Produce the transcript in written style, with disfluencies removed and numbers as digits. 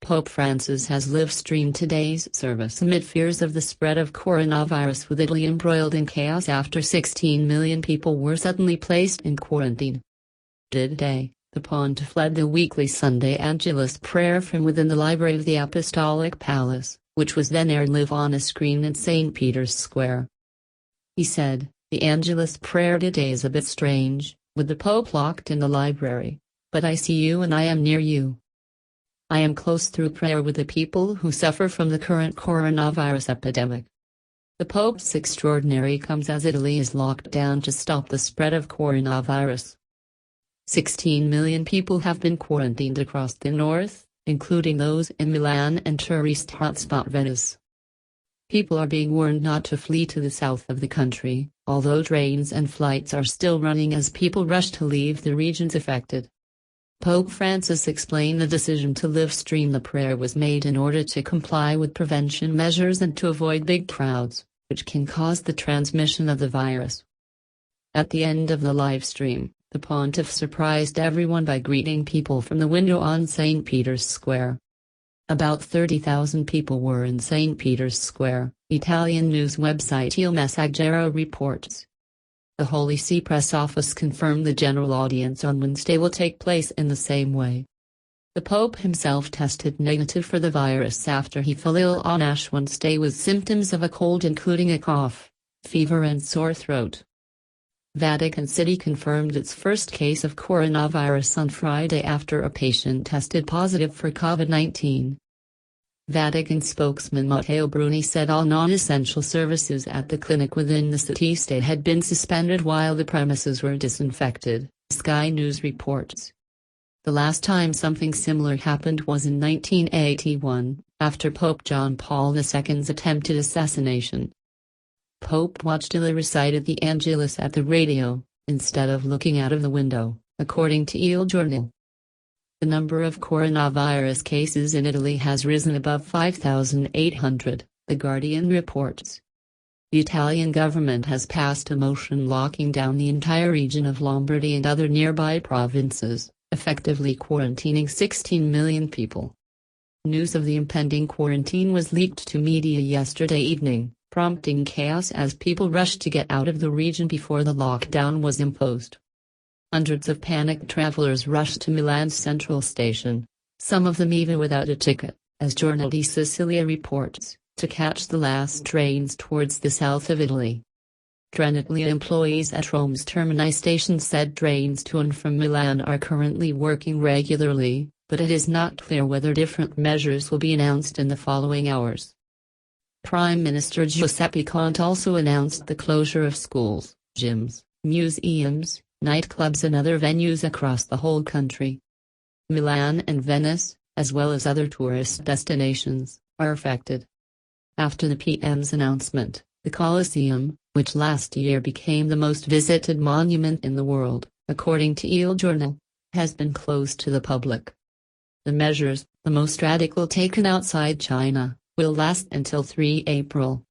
Pope Francis has live-streamed today's service amid fears of the spread of coronavirus, with Italy embroiled in chaos after 16 million people were suddenly placed in quarantine. Today, the pontiff led the weekly Sunday Angelus prayer from within the library of the Apostolic Palace, which was then aired live on a screen in St. Peter's Square. He said, "The Angelus prayer today is a bit strange, with the Pope locked in the library, but I see you and I am near you. I am close through prayer with the people who suffer from the current coronavirus epidemic." The Pope's extraordinary comes as Italy is locked down to stop the spread of coronavirus. 16 million people have been quarantined across the north, including those in Milan and tourist hotspot Venice. People are being warned not to flee to the south of the country, although trains and flights are still running as people rush to leave the regions affected. Pope Francis explained the decision to live-stream the prayer was made in order to comply with prevention measures and to avoid big crowds, which can cause the transmission of the virus. At the end of the live stream, the pontiff surprised everyone by greeting people from the window on St. Peter's Square. About 30,000 people were in St. Peter's Square, Italian news website Il Messaggero reports. The Holy See press office confirmed the general audience on Wednesday will take place in the same way. The Pope himself tested negative for the virus after he fell ill on Ash Wednesday with symptoms of a cold including a cough, fever and sore throat. Vatican City confirmed its first case of coronavirus on Friday after a patient tested positive for COVID-19. Vatican spokesman Matteo Bruni said all non-essential services at the clinic within the city-state had been suspended while the premises were disinfected, Sky News reports. The last time something similar happened was in 1981, after Pope John Paul II's attempted assassination. Pope Watchdilla recited the Angelus at the radio, instead of looking out of the window, according to Il Giornale. The number of coronavirus cases in Italy has risen above 5,800, The Guardian reports. The Italian government has passed a motion locking down the entire region of Lombardy and other nearby provinces, effectively quarantining 16 million people. News of the impending quarantine was leaked to media yesterday evening, prompting chaos as people rushed to get out of the region before the lockdown was imposed. Hundreds of panicked travelers rushed to Milan's central station, some of them even without a ticket, as Giornale di Sicilia reports, to catch the last trains towards the south of Italy. Trenitalia employees at Rome's Termini station said trains to and from Milan are currently working regularly, but it is not clear whether different measures will be announced in the following hours. Prime Minister Giuseppe Conte also announced the closure of schools, gyms, museums, nightclubs and other venues across the whole country. Milan and Venice, as well as other tourist destinations, are affected. After the PM's announcement, the Colosseum, which last year became the most visited monument in the world, according to Il Giornale, has been closed to the public. The measures, the most radical taken outside China, will last until 3 April.